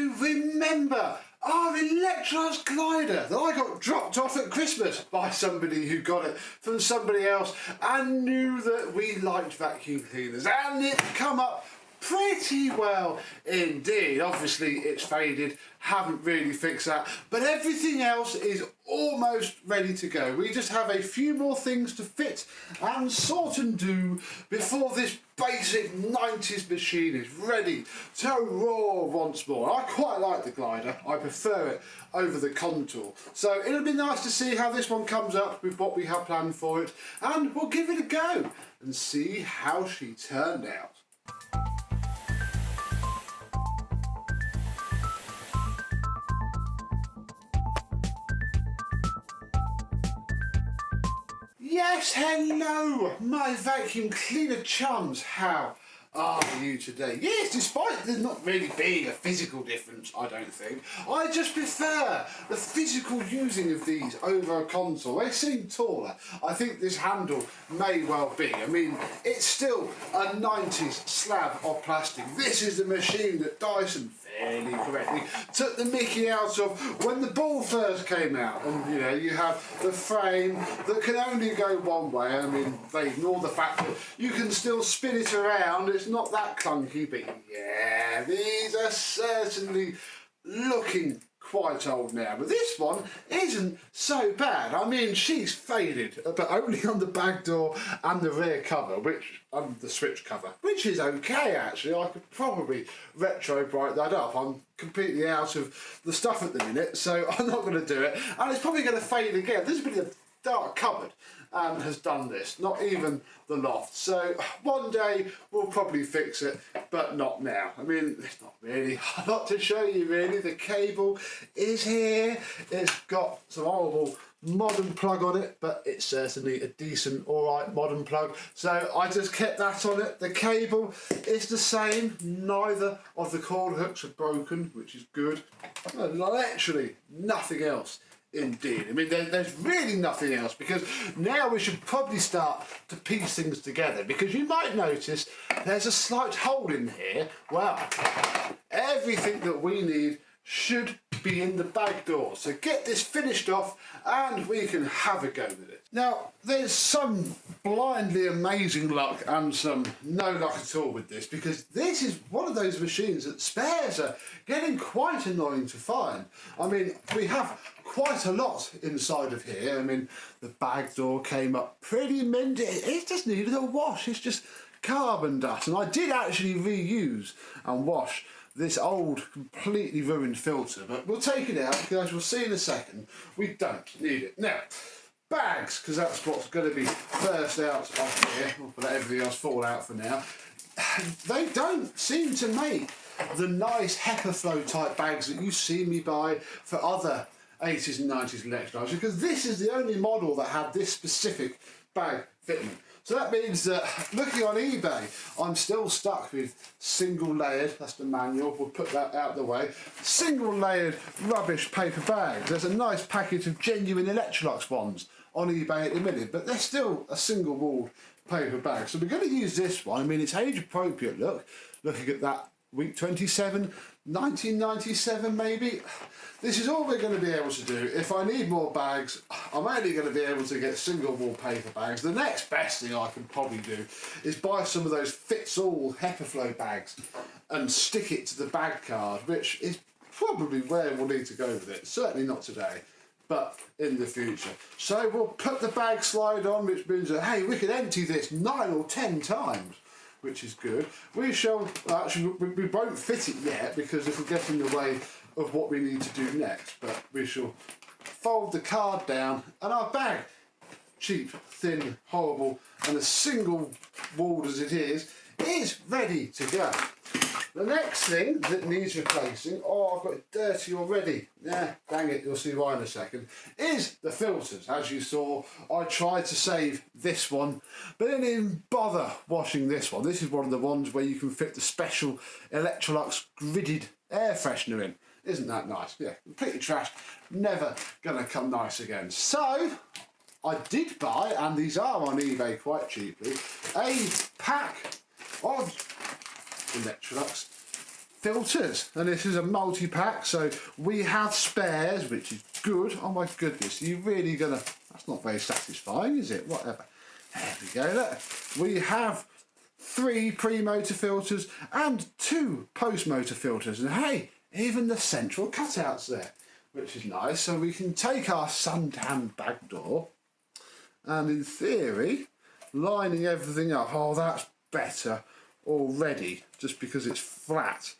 you remember our Electrolux Glider that I got dropped off at Christmas by somebody who got it from somebody else and knew that we liked vacuum cleaners, and it come up pretty well indeed. Obviously it's faded, haven't really fixed that, but everything else is almost ready to go. We just have a few more things to fit and sort and do before this basic 90s machine is ready to roar once more. I quite like the Glider, I prefer it over the Contour, so it'll be nice to see how this one comes up with what we have planned for it, and we'll give it a go and see how she turned out. Yes, hello, my vacuum cleaner chums. How are you today? Yes, despite there not really being a physical difference, I don't think, I just prefer the physical using of these over a console. They seem taller. I think this handle may well be. I mean, it's still a 90s slab of plastic. This is the machine that Dyson, fairly correctly, took the mickey out of when the ball first came out. And you know, you have the frame that can only go one way. I mean, they ignore the fact that you can still spin it around. It's not that clunky, but yeah, these are certainly looking quite old now, but this one isn't so bad. I mean, she's faded, but only on the back door and the rear cover, which the switch cover, which is okay actually. I could probably retro bright that up. I'm completely out of the stuff at the minute, so I'm not going to do it, and it's probably going to fade again. This has been a dark cupboard and has done this, not even the loft, so one day we'll probably fix it, but not now. I mean, there's not really a lot to show you really. The cable is here, it's got some horrible modern plug on it, but it's certainly a decent alright modern plug, so I just kept that on it. The cable is the same, neither of the cord hooks are broken, which is good. Literally nothing else. Indeed. I mean, there's really nothing else, because now we should probably start to piece things together, because you might notice there's a slight hole in here. Well, everything that we need should be in the back door. So get this finished off and we can have a go with it. Now, there's some blindly amazing luck and some no luck at all with this, because this is one of those machines that spares are getting quite annoying to find. I mean, we have quite a lot inside of here. I mean, the bag door came up pretty minty. It just needed a wash. It's just carbon dust, and I did actually reuse and wash this old completely ruined filter, but we'll take it out because, as we'll see in a second, we don't need it. Now, bags, because that's what's going to be first out of here. We'll let everything else fall out for now. They don't seem to make the nice HEPA flow type bags that you see me buy for other 80s and 90s Electrolux, because this is the only model that had this specific bag fitting. So that means that looking on eBay, I'm still stuck with single layered, that's the manual, we'll put that out of the way, single layered rubbish paper bags. There's a nice package of genuine Electrolux ones on eBay at the minute, but they're still a single walled paper bag. So we're going to use this one. I mean, it's age appropriate, looking at that, week 27, 1997 maybe. This is all we're going to be able to do. If I need more bags, I'm only going to be able to get single wall paper bags. The next best thing I can probably do is buy some of those fits-all HEPA flow bags and stick it to the bag card, which is probably where we'll need to go with it. Certainly not today, but in the future. So we'll put the bag slide on, which means that, hey, we can empty this 9 or 10 times, which is good. We shall, actually, we won't fit it yet because it will get in the way of what we need to do next, but we shall fold the card down and our bag, cheap, thin, horrible, and as single walled as it is ready to go. The next thing that needs replacing, oh, I've got it dirty already, yeah, dang it, you'll see why in a second, is the filters. As you saw, I tried to save this one, but didn't even bother washing this one. This is one of the ones where you can fit the special Electrolux gridded air freshener in. Isn't that nice? Yeah, completely trashed, never gonna come nice again. So, I did buy, and these are on eBay quite cheaply, a pack of Electrolux filters, and this is a multi-pack, so we have spares, which is good. Oh my goodness, you're really gonna, that's not very satisfying, is it? Whatever. There we go, look. We have 3 pre-motor filters and 2 post-motor filters, and hey, even the central cutouts there, which is nice. So we can take our suntan bag door and in theory lining everything up. Oh, that's better already, just because it's flat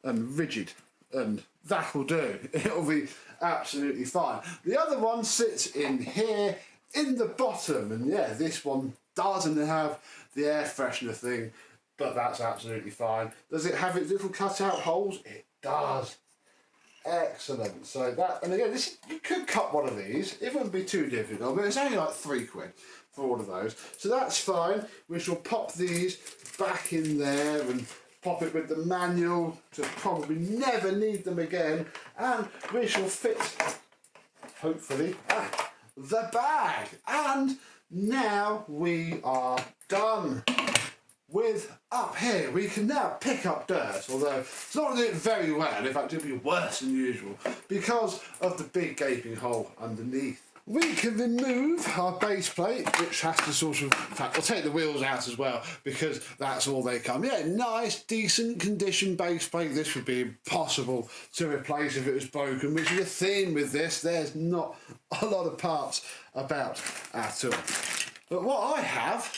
and rigid, and that'll do. It'll be absolutely fine. The other one sits in here in the bottom, and yeah, this one doesn't have the air freshener thing, but that's absolutely fine. Does it have its little cutout holes? It does. Excellent. So that, and again, this, you could cut one of these. It wouldn't be too difficult, but it's only like £3 for all of those. So that's fine. We shall pop these back in there and pop it with the manual to probably never need them again. And we shall fit, hopefully, the bag. And now we are done with up here. We can now pick up dirt, although it's not doing it very well. In fact, it'll be worse than usual because of the big gaping hole underneath. We can remove our base plate, which has to sort of, in fact, we'll take the wheels out as well because that's all they come. Yeah, nice, decent condition base plate. This would be impossible to replace if it was broken, which is the theme with this. There's not a lot of parts about at all. But what I have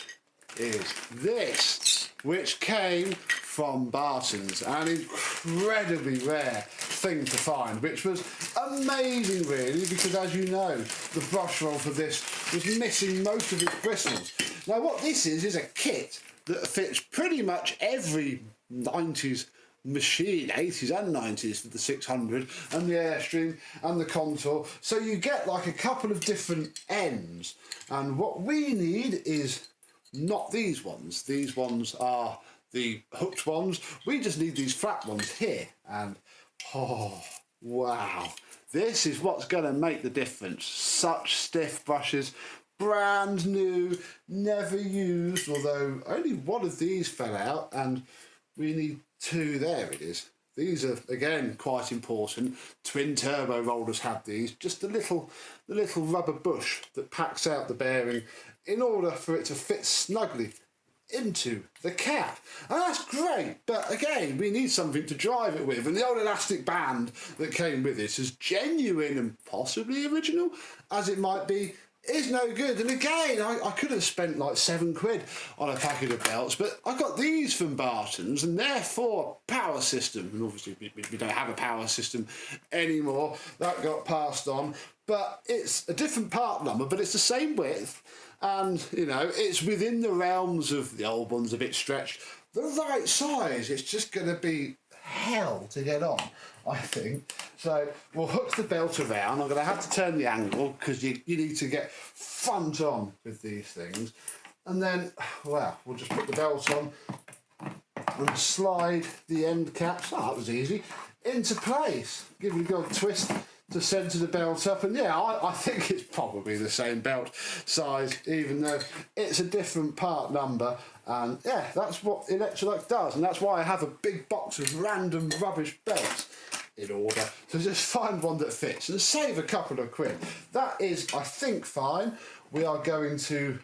is this, which came from Barton's, an incredibly rare thing to find, which was amazing really, because as you know, the brush roll for this was missing most of its bristles. Now what this is a kit that fits pretty much every 90s machine, 80s and 90s for the 600 and the Airstream and the Contour, so you get like a couple of different ends, and what we need is not these ones. These ones are the hooked ones. We just need these flat ones here, and oh wow, this is what's going to make the difference. Such stiff brushes, brand new, never used, although only one of these fell out and we need 2. There it is. These are again quite important. Twin turbo rollers have these, just the little rubber bush that packs out the bearing in order for it to fit snugly into the cap, and that's great, but again we need something to drive it with, and the old elastic band that came with it, as genuine and possibly original as it might be, is no good. And again, I could have spent like £7 on a packet of belts, but I got these from Barton's, and they're for power system, and obviously we don't have a power system anymore, that got passed on, but it's a different part number, but it's the same width, and you know, it's within the realms of the old ones, a bit stretched, the right size. It's just going to be hell to get on, I think. So we'll hook the belt around. I'm going to have to turn the angle because you need to get front on with these things, and then, well, we'll just put the belt on and slide the end caps, oh, that was easy, into place. Give it a good twist to centre the belt up, and yeah, I think it's probably the same belt size, even though it's a different part number, and yeah, that's what Electrolux does, and that's why I have a big box of random rubbish belts in order to just find one that fits and save a couple of quid. That is, I think, fine. We are going to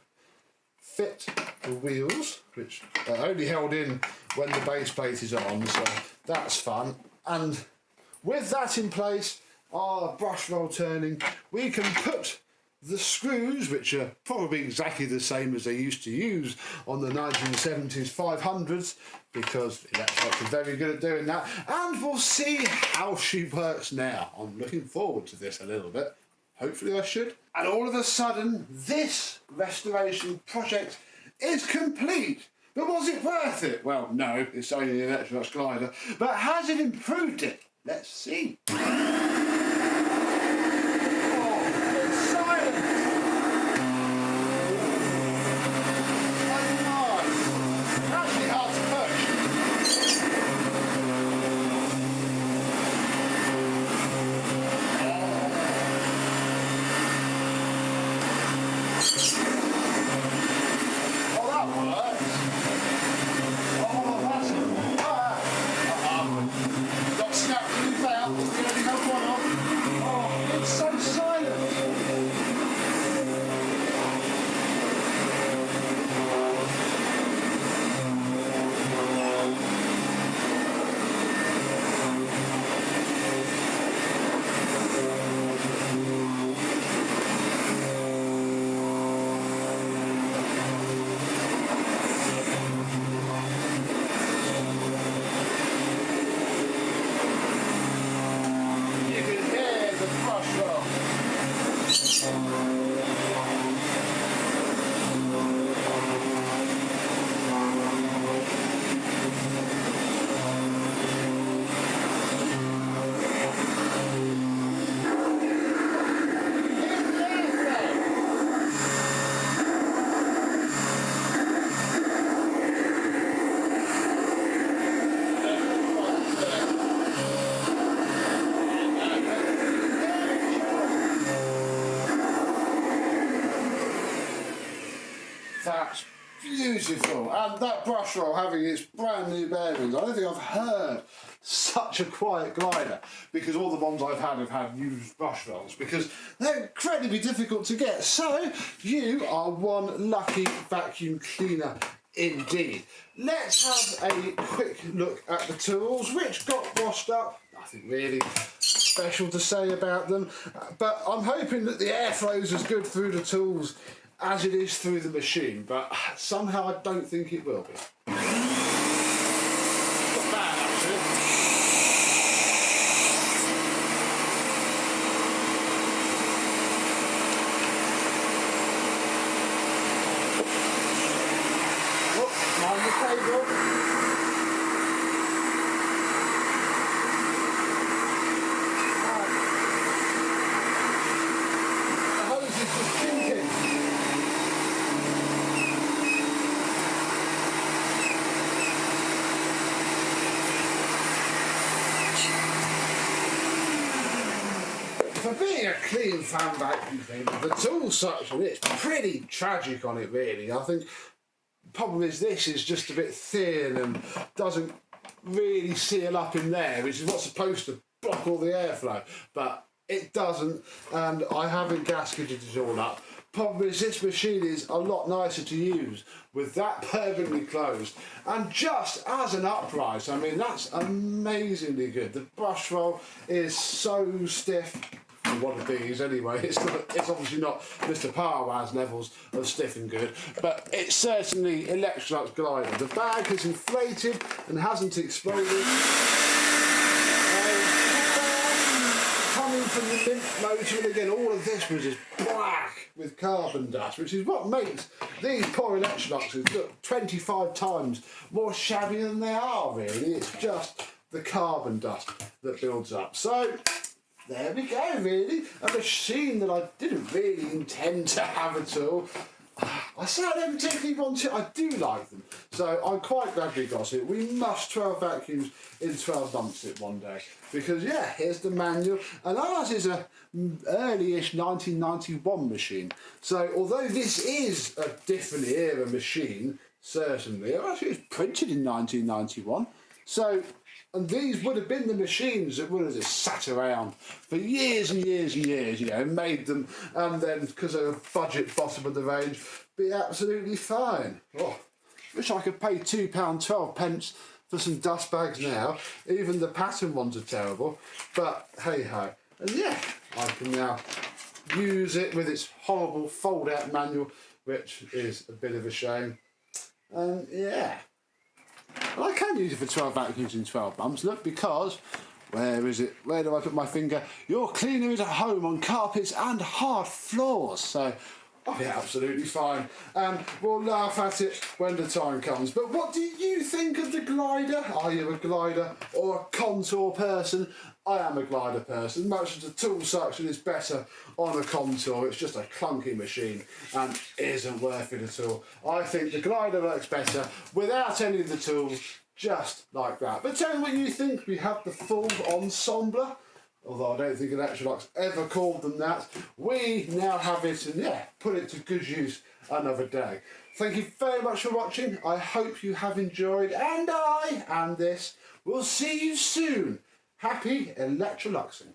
fit the wheels, which are only held in when the base plate is on, so that's fun, and with that in place, our brush roll turning, we can put the screws, which are probably exactly the same as they used to use on the 1970s 500s, because Electrolux are very good at doing that, and we'll see how she works now. I'm looking forward to this a little bit. Hopefully I should. And all of a sudden, this restoration project is complete. But was it worth it? Well, no, it's only an Electrolux Glider. But has it improved it? Let's see. brush roll. That's beautiful, and that brush roll having its brand new bearings, I don't think I've heard such a quiet glider, because all the ones I've had used brush rolls, because they're incredibly difficult to get. So you are one lucky vacuum cleaner indeed. Let's have a quick look at the tools, which got washed up. Nothing really special to say about them, but I'm hoping that the airflow is as good through the tools as it is through the machine, but somehow I don't think it will be. Not bad, actually. Oh, mind the cable. The hose is just thinking. For being a clean fan vacuum cleaner, the tool section, it's pretty tragic on it really. I think the problem is this is just a bit thin and doesn't really seal up in there, which is what's supposed to block all the airflow, but it doesn't, and I haven't gasketed it all up. Problem is this machine is a lot nicer to use with that permanently closed, and just as an uprise, I mean that's amazingly good. The brush roll is so stiff. One of these anyway, it's obviously not Mr. Parwaz levels of stiff and good, but it's certainly Electrolux Glider. The bag is inflated and hasn't exploded. Coming from the lymph motor, and again all of this was just black with carbon dust, which is what makes these poor Electroluxes look 25 times more shabby than they are really. It's just the carbon dust that builds up. So there we go, really. A machine that I didn't really intend to have at all. I say I don't particularly want it, I do like them. So I'm quite glad we got it. We must 12 vacuums in 12 months it one day. Because yeah, here's the manual. And ours is a early-ish 1991 machine. So although this is a different era machine, certainly, actually it was printed in 1991. So, and these would have been the machines that would have just sat around for years and years and years, you know, made them, and then, because of a budget bottom of the range, be absolutely fine. Oh, wish I could pay £2.12 for some dust bags now. Even the pattern ones are terrible, but hey ho. And yeah, I can now use it with its horrible fold-out manual, which is a bit of a shame. And yeah. Well, I can use it for 12 vacuums in 12 months, look, because, where is it? Where do I put my finger? Your cleaner is at home on carpets and hard floors, so I'll be absolutely fine. And we'll laugh at it when the time comes. But what do you think of the glider? Are you a glider or a contour person? I am a glider person. Much as the tool section is better on a contour, it's just a clunky machine and isn't worth it at all. I think the glider works better without any of the tools, just like that. But tell me what you think. We have the full ensemble, although I don't think Electrolux ever called them that. We now have it, and yeah, put it to good use another day. Thank you very much for watching. I hope you have enjoyed, and I and this will see you soon. Happy Electroluxing.